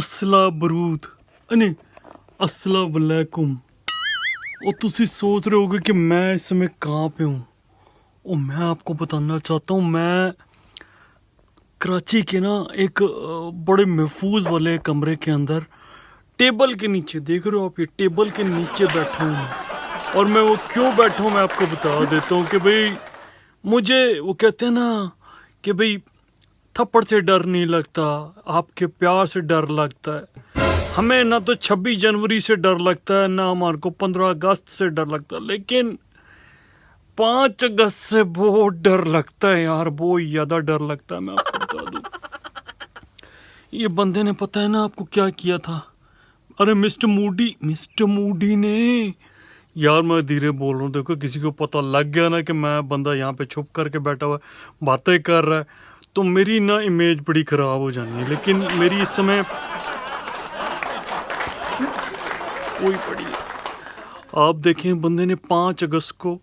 असला बरूद नहीं अस्सलाम वालेकुम। और तुसी सोच रहे होगे कि मैं इस समय कहाँ पे हूँ। और मैं आपको बताना चाहता हूँ, मैं कराची के ना एक बड़े महफूज वाले कमरे के अंदर टेबल के नीचे, देख रहे हो आप, ये टेबल के नीचे बैठा हूँ मैं। और मैं वो क्यों बैठा हूँ मैं आपको बता देता हूँ कि भाई मुझे वो कहते हैं ना कि भाई थप्पड़ से डर नहीं लगता, आपके प्यार से डर लगता है। हमें ना तो 26 जनवरी से डर लगता है, ना हमारे को 15 अगस्त से डर लगता है, लेकिन 5 अगस्त से बहुत डर लगता है यार, बहुत ज़्यादा डर लगता है। मैं आपको बता दूं, ये बंदे ने पता है ना आपको क्या किया था। अरे मिस्टर मूडी ने, यार मैं धीरे बोल रहा हूँ, देखो किसी को पता लग गया ना कि मैं बंदा यहाँ पे छुप करके बैठा हुआ है, बातें कर रहा है, तो मेरी ना इमेज बड़ी ख़राब हो जानी है। लेकिन मेरी इस समय कोई पड़ी है। आप देखें, बंदे ने 5 अगस्त को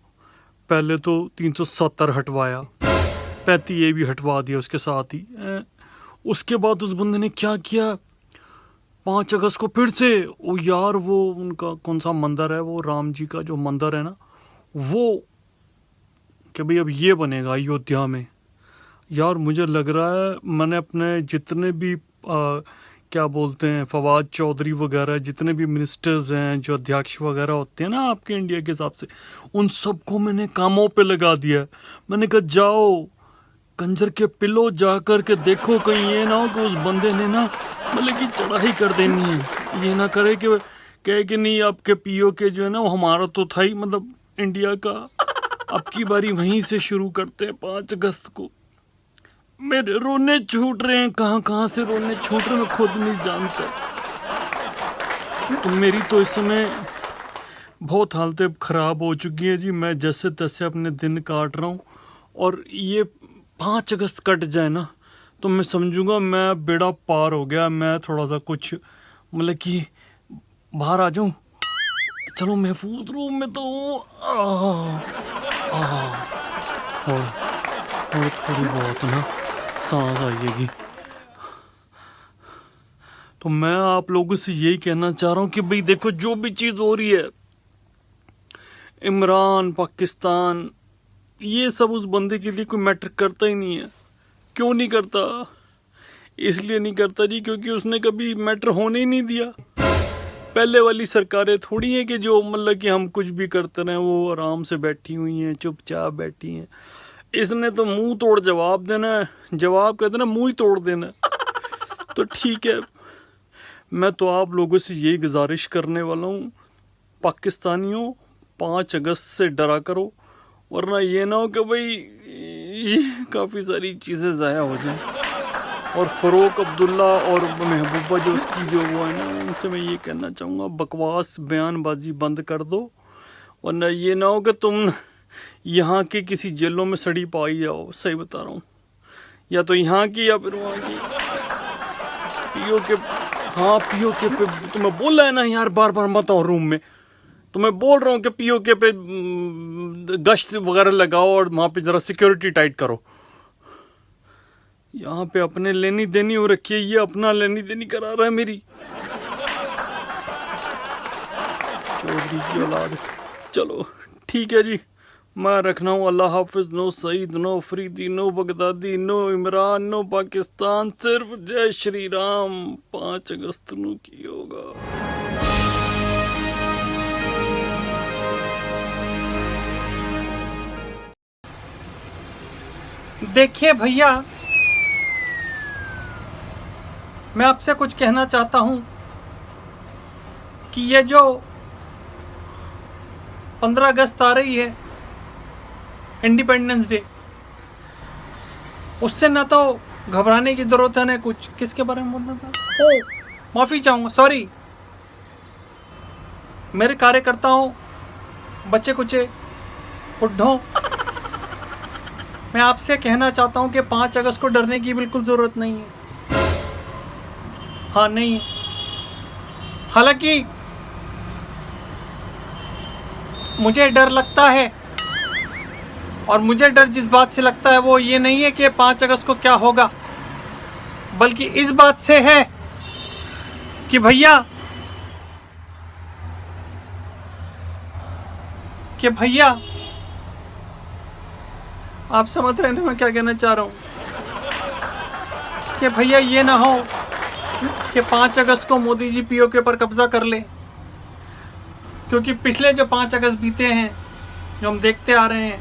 पहले तो 370 हटवाया, 35 ये भी हटवा दिया उसके साथ ही। उसके बाद उस बंदे ने क्या किया, 5 अगस्त को फिर से वो यार, वो उनका कौन सा मंदिर है, वो राम जी का जो मंदिर है ना, वो कि भाई अब ये बनेगा अयोध्या में। यार मुझे लग रहा है मैंने अपने जितने भी क्या बोलते हैं, फवाद चौधरी वगैरह, जितने भी मिनिस्टर्स हैं, जो अध्यक्ष वगैरह होते हैं ना आपके इंडिया के हिसाब से, उन सबको मैंने कामों पे लगा दिया। मैंने कहा जाओ कंजर के पिलो, जा कर के देखो कहीं ये ना हो कि उस बंदे ने ना मतलब कि चढ़ाई कर देनी है। ये ना करे कि कहे कि नहीं आपके पीओ के जो है ना वो हमारा तो था ही, मतलब इंडिया का, अब की बारी वहीं से शुरू करते हैं 5 अगस्त को। मेरे रोने छूट रहे हैं, कहाँ कहाँ से रोने छूट रहे हैं, मैं खुद नहीं जानता। तो मेरी तो इस समय बहुत हालतें ख़राब हो चुकी है जी। मैं जैसे तैसे अपने दिन काट रहा हूँ, और ये 5 अगस्त कट जाए ना तो मैं समझूंगा मैं बेड़ा पार हो गया। मैं थोड़ा सा कुछ मतलब कि बाहर आ जाऊँ, चलो महफूज रूम में तो और थोड़ी बहुत ना सांस आएगी। तो मैं आप लोगों से यही कहना चाह रहा हूँ कि भाई देखो, जो भी चीज़ हो रही है, इमरान, पाकिस्तान, ये सब उस बंदे के लिए कोई मैटर करता ही नहीं है। क्यों नहीं करता? इसलिए नहीं करता जी क्योंकि उसने कभी मैटर होने ही नहीं दिया। पहले वाली सरकारें थोड़ी हैं कि जो मतलब कि हम कुछ भी करते रहे, वो आराम से बैठी हुई हैं, चुपचाप बैठी हैं। इसने तो मुंह तोड़ जवाब देना है, जवाब कहते ना मुंह ही तोड़ देना है। तो ठीक है, मैं तो आप लोगों से यही गुजारिश करने वाला हूँ, पाकिस्तानियों 5 अगस्त से डरा करो, वरना ये ना हो कि भाई काफ़ी सारी चीज़ें ज़ाया हो जाएं। और फ़रूक अब्दुल्ला और महबूबा जो उसकी जो वो है ना, उनसे मैं ये कहना चाहूँगा, बकवास बयानबाजी बंद कर दो, वरना ये ना हो कि तुम यहाँ की किसी जेलों में सड़ी पाई जाओ। सही बता रहा हूँ, या तो यहाँ की या फिर वहाँ की। पीओ के, हाँ पीओ के पे तुम्हें बोला है ना यार, बार बार मत आओ रूम में। तो मैं बोल रहा हूँ कि पीओ के पे गश्त वगैरह लगाओ और वहाँ पे ज़रा सिक्योरिटी टाइट करो। यहाँ पे अपने लेनी देनी हो रखी है, ये अपना लेनी देनी करा रहा है मेरी, चौधरी की औलाद। चलो ठीक है जी, मैं रखना हूँ। अल्लाह हाफिज। No Saeed, no Afridi, no Baghdadi, no Imran, no Pakistan, सिर्फ जय श्री राम। 5 अगस्त नू की होगा। देखिए भैया, मैं आपसे कुछ कहना चाहता हूं कि ये जो 15 अगस्त आ रही है, इंडिपेंडेंस डे, उससे ना तो घबराने की ज़रूरत है ना कुछ। किसके बारे में बोलना था? ओ माफ़ी चाहूँगा, सॉरी। मेरे कार्यकर्ताओं, बच्चे कुचे, बुढ़ों, मैं आपसे कहना चाहता हूँ कि 5 अगस्त को डरने की बिल्कुल ज़रूरत नहीं है। हाँ नहीं, हालांकि मुझे डर लगता है, और मुझे डर जिस बात से लगता है वो ये नहीं है कि 5 अगस्त को क्या होगा, बल्कि इस बात से है कि भैया आप समझ रहे हैं ना मैं क्या कहना चाह रहा हूं? कि भैया ये ना हो कि 5 अगस्त को मोदी जी पीओके पर कब्जा कर ले, क्योंकि पिछले जो 5 अगस्त बीते हैं जो हम देखते आ रहे हैं,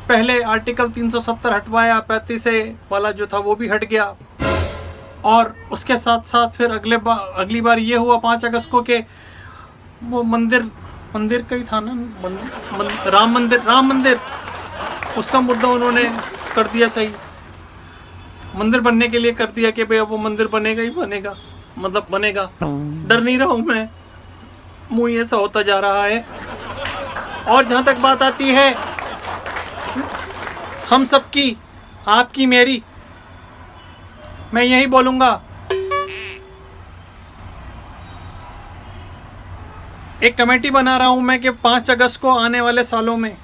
पहले आर्टिकल 370 हटवाया, 35A वाला जो था वो भी हट गया, और उसके साथ साथ फिर अगली बार ये हुआ 5 अगस्त को कि वो मंदिर का ही था ना, राम मंदिर उसका मुद्दा उन्होंने कर दिया सही, मंदिर बनने के लिए कर दिया कि भाई वो मंदिर बनेगा ही बनेगा, मतलब बनेगा। डर नहीं रहा हूं मैं, मुंह ऐसा होता जा रहा है। और जहां तक बात आती है हम सबकी, आपकी मेरी, मैं यही बोलूंगा, एक कमेटी बना रहा हूं मैं कि 5 अगस्त को आने वाले सालों में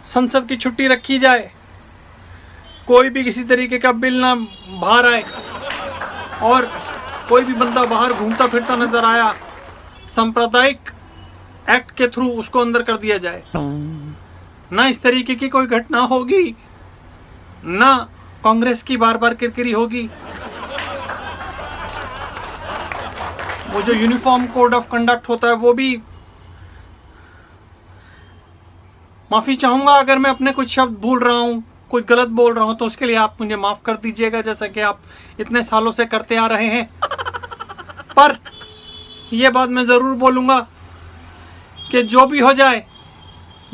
संसद की छुट्टी रखी जाए, कोई भी किसी तरीके का बिल ना बाहर आए, और कोई भी बंदा बाहर घूमता फिरता नजर आया, सांप्रदायिक एक्ट के थ्रू उसको अंदर कर दिया जाए। ना इस तरीके की कोई घटना होगी, ना कांग्रेस की बार बार किरकिरी होगी। वो जो यूनिफॉर्म कोड ऑफ कंडक्ट होता है वो भी, माफी चाहूंगा अगर मैं अपने कुछ शब्द भूल रहा हूं, कुछ गलत बोल रहा हूं, तो उसके लिए आप मुझे माफ कर दीजिएगा, जैसा कि आप इतने सालों से करते आ रहे हैं। पर यह बात मैं जरूर बोलूंगा कि जो भी हो जाए,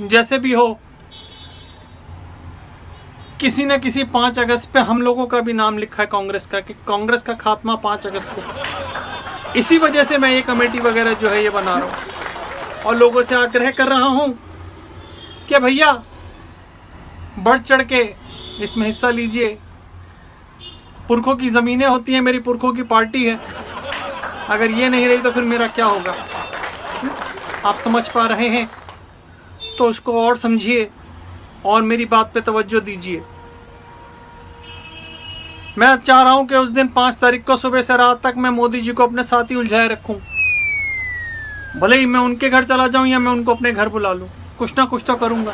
जैसे भी हो, किसी न किसी 5 अगस्त पे हम लोगों का भी नाम लिखा है कांग्रेस का, कि कांग्रेस का खात्मा 5 अगस्त को। इसी वजह से मैं ये कमेटी वगैरह जो है ये बना रहा हूं, और लोगों से आग्रह कर रहा हूं कि भैया बढ़ चढ़ के इसमें हिस्सा लीजिए। पुरखों की जमीनें होती हैं, मेरी पुरखों की पार्टी है, अगर ये नहीं रही तो फिर मेरा क्या होगा? आप समझ पा रहे हैं तो उसको और समझिए और मेरी बात पे तवज्जो दीजिए। मैं चाह रहा हूं कि उस दिन 5 तारीख को सुबह से रात तक मैं मोदी जी को अपने साथ ही उलझाए रखूं, भले ही मैं उनके घर चला जाऊं या मैं उनको अपने घर बुला लूं, कुछ ना कुछ तो करूंगा।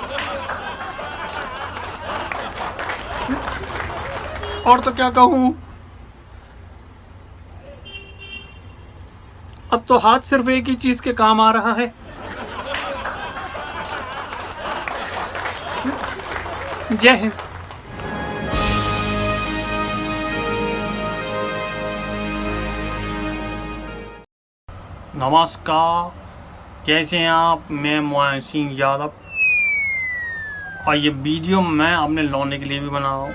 और तो क्या कहूं, अब तो हाथ सिर्फ एक ही चीज के काम आ रहा है। जय हिंद। नमस्कार, कैसे हैं आप? मैं मोहन सिंह यादव, और ये वीडियो मैं अपने लौंडे के लिए भी बना रहा हूँ।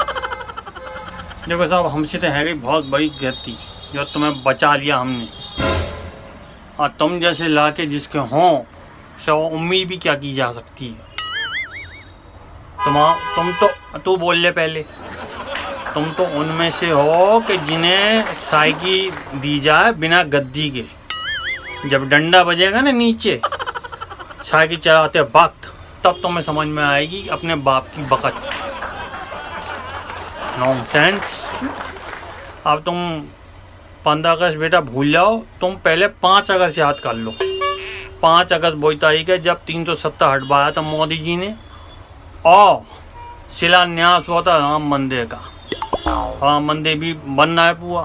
देखो साहब, हमसे तो है गई बहुत बड़ी गलती जो तुम्हें बचा लिया हमने, और तुम जैसे लाके जिसके हों से उम्मीद भी क्या की जा सकती है। तुम तो तू बोल ले पहले, तुम तो उनमें से हो कि जिन्हें साइकिल दी जाए बिना गद्दी के, जब डंडा बजेगा ना नीचे साइकिल चलाते वक्त, तब तुम्हें समझ में आएगी अपने बाप की बकत। नॉनसेंस। अब तुम 15 अगस्त बेटा भूल जाओ, तुम पहले 5 अगस्त याद कर लो। 5 अगस्त वही तारीख है जब 370 हटवाया था मोदी जी ने, और शिलान्यास हुआ था राम मंदिर का। राम मंदिर भी बनना है पूरा,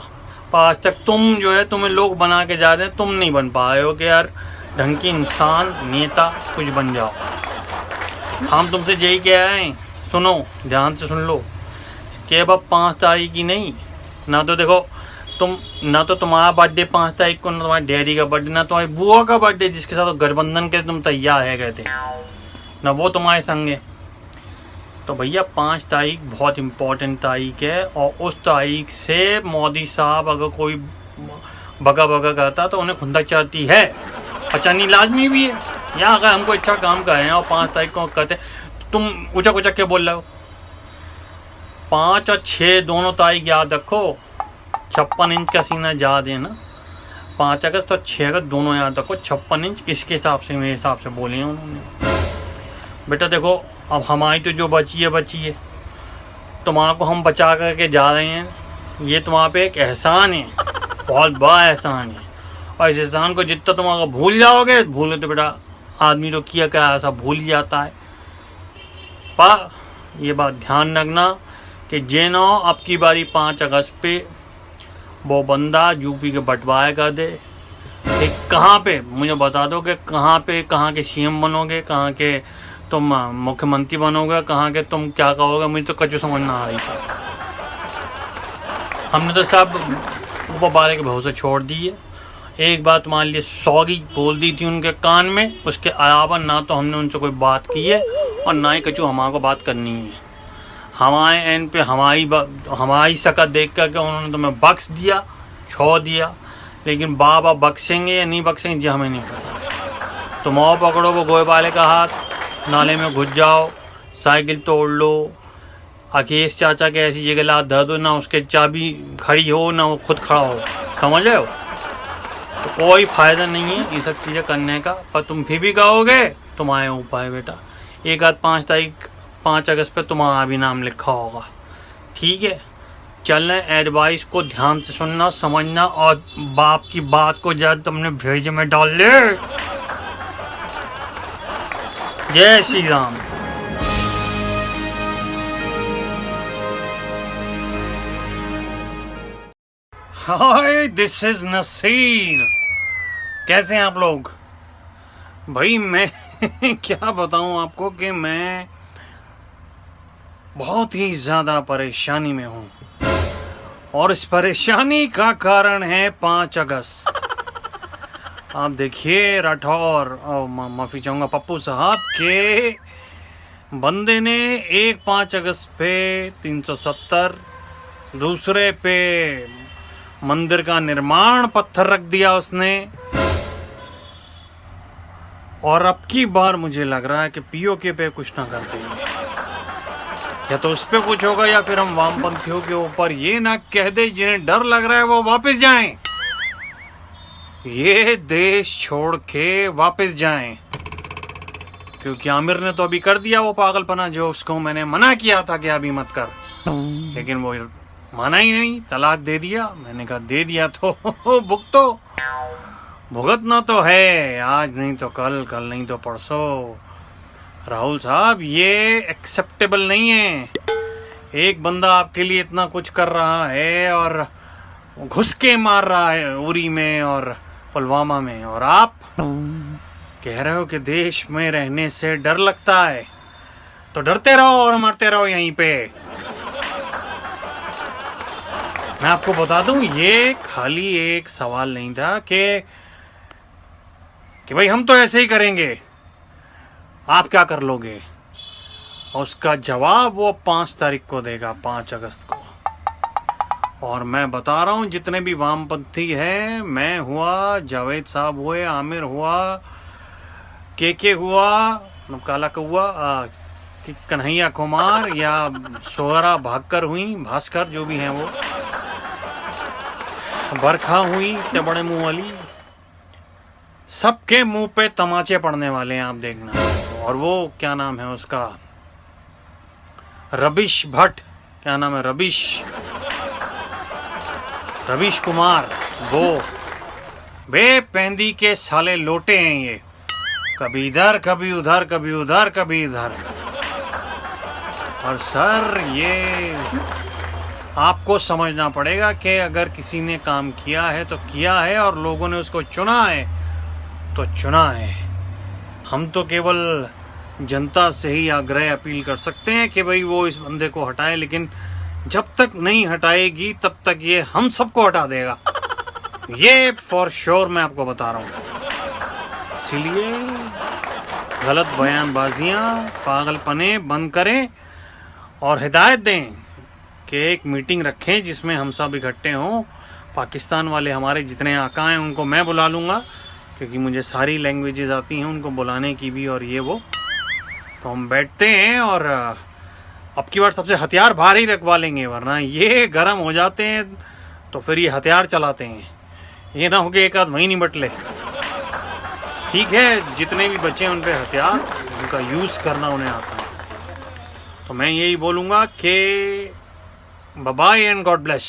पर आज तक तुम जो है, तुम्हें लोग बना के जा रहे हैं, तुम नहीं बन पा रहे हो कि यार ढंग की इंसान, नेता कुछ बन जाओ। हम तुमसे यही कह रहे हैं, सुनो ध्यान से सुन लो, कि अब 5 तारीख की नहीं, ना तो देखो तुम, ना तो तुम्हारा बर्थडे 5 तारीख को, ना तुम्हारे डैडी का बर्थडे, ना तुम्हारी बुआ का बर्थडे जिसके साथ गठबंधन के तुम तैयार है गए थे, ना वो तुम्हारे संग है। तो भैया 5 तारीख बहुत इम्पोर्टेंट तारीख है, और उस तारीख से मोदी साहब अगर कोई बगा करता तो उन्हें खुंदक चढ़ती है, और चढ़नी लाजमी भी है। या अगर हमको अच्छा काम कर रहे हैं और 5 तारीख को करते, तुम ऊँचा क्या बोल रहे हो? 5 और 6 दोनों तारीख याद रखो, 56 इंच का सीना याद है ना। 5 अगस्त और 6 अगस्त दोनों याद रखो, 56 इंच इसके हिसाब से, मेरे हिसाब से बोले हैं उन्होंने। बेटा देखो, अब हमारी तो जो बची है, तुम्हारा को हम बचा करके जा रहे हैं, ये तुम्हारा पे एक एहसान है, बहुत बड़ा एहसान है। और इस एहसान को जितना तुम अगर भूल जाओगे, भूले तो बेटा आदमी तो किया क्या ऐसा भूल ही जाता है। पर ये बात ध्यान रखना कि जेनो अब की बारी 5 अगस्त पे वो बंदा यूपी के बंटवारा कर दे। कहाँ पे मुझे बता दो कि कहाँ पे, कहाँ के सीएम बनोगे, कहाँ के तुम मुख्यमंत्री बनोगे, कहाँ के तुम क्या कहोगे, मुझे तो कचू समझ ना आ रही साहब। हमने तो सब ऊपर वाले के भरोसे छोड़ दी है। एक बात मान लिए सॉरी बोल दी थी उनके कान में, उसके अलावा ना तो हमने उनसे कोई बात की है और ना ही कचू हमारे को बात करनी है। हमारे एंड पे हमारी शकल देख कर के उन्होंने तुम्हें बख्श दिया, छोड़ दिया, लेकिन बाबा बख्शेंगे या नहीं बख्शेंगे ये हमें नहीं पता। तुम और पकड़ो वो गोए वाले का हाथ, नाले में घुस जाओ, साइकिल तोड़ लो, अखिलेश चाचा के ऐसी जगह ला धर दो ना उसके चाबी खड़ी हो ना वो खुद खड़ा हो, समझ रहे हो। तो कोई फायदा नहीं है ये सब चीज़ें करने का। पर तुम फिर भी कहोगे तुम्हारे उपाय बेटा, एक आध 5 अगस्त पे तुम्हारा भी नाम लिखा होगा। ठीक है, चलना, एडवाइस को ध्यान से सुनना, समझना और बाप की बात को जब तुमने भेजे में डाल ले। जय श्री राम। हाय, दिस इज नसीर। कैसे हैं आप लोग भाई? मैं क्या बताऊं आपको कि मैं बहुत ही ज्यादा परेशानी में हूं और इस परेशानी का कारण है 5 अगस्त। आप देखिए राठौर, माफी चाहूंगा पप्पू साहब के बंदे ने एक 5 अगस्त पे 370, दूसरे पे मंदिर का निर्माण पत्थर रख दिया उसने। और अब की बार मुझे लग रहा है कि पीओके पे कुछ ना करते हैं, या तो उस पे कुछ होगा या फिर हम वामपंथियों के ऊपर ये ना कह दे जिन्हें डर लग रहा है वो वापस जाएं, ये देश छोड़ के वापस जाएं। क्योंकि आमिर ने तो अभी कर दिया वो पागलपना जो उसको मैंने मना किया था कि अभी मत कर, लेकिन वो माना ही नहीं, तलाक दे दिया। मैंने कहा दे दिया तो भुगतना तो है, आज नहीं तो कल, कल नहीं तो परसों। राहुल साहब ये एक्सेप्टेबल नहीं है। एक बंदा आपके लिए इतना कुछ कर रहा है और घुस के मार रहा है उरी में और पुलवामा में, और आप कह रहे हो कि देश में रहने से डर लगता है, तो डरते रहो और मरते रहो यहीं पे। मैं आपको बता दूं ये खाली एक सवाल नहीं था कि भाई हम तो ऐसे ही करेंगे, आप क्या कर लोगे। और उसका जवाब वो 5 तारीख को देगा, 5 अगस्त को। और मैं बता रहा हूं जितने भी वामपंथी हैं, मैं हुआ, जावेद साहब हुए, आमिर हुआ, के हुआ, काला कौआ, कन्हैया कुमार या सोहरा भाकर हुई, भास्कर जो भी हैं वो, बरखा हुई, ते बड़े मुंह वाली, सबके मुंह पे तमाचे पड़ने वाले हैं आप देखना। और वो क्या नाम है उसका, रबिश भट्ट, क्या नाम है, रविश कुमार, वो बेपेंदी के साले लोटे हैं ये, कभी इधर कभी उधर, कभी उधर कभी इधर। और सर ये आपको समझना पड़ेगा कि अगर किसी ने काम किया है तो किया है और लोगों ने उसको चुना है तो चुना है। हम तो केवल जनता से ही आग्रह अपील कर सकते हैं कि भाई वो इस बंदे को हटाए, लेकिन जब तक नहीं हटाएगी तब तक ये हम सबको हटा देगा, ये फॉर श्योर मैं आपको बता रहा हूँ। इसलिए गलत बयानबाजियां, पागलपने बंद करें और हिदायत दें कि एक मीटिंग रखें जिसमें हम सब इकट्ठे हों। पाकिस्तान वाले हमारे जितने आका हैं उनको मैं बुला लूँगा, क्योंकि मुझे सारी लैंग्वेजेस आती हैं उनको बुलाने की भी, और ये वो, तो हम बैठते हैं और अब की बार सबसे हथियार बाहर ही रखवा लेंगे, वरना ये गर्म हो जाते हैं तो फिर ये हथियार चलाते हैं। ये ना हो कि एक आध वहीं निपट ले। ठीक है, जितने भी बचे हैं उन पे हथियार, उनका यूज़ करना उन्हें आता है। तो मैं यही बोलूँगा कि bye bye and God bless.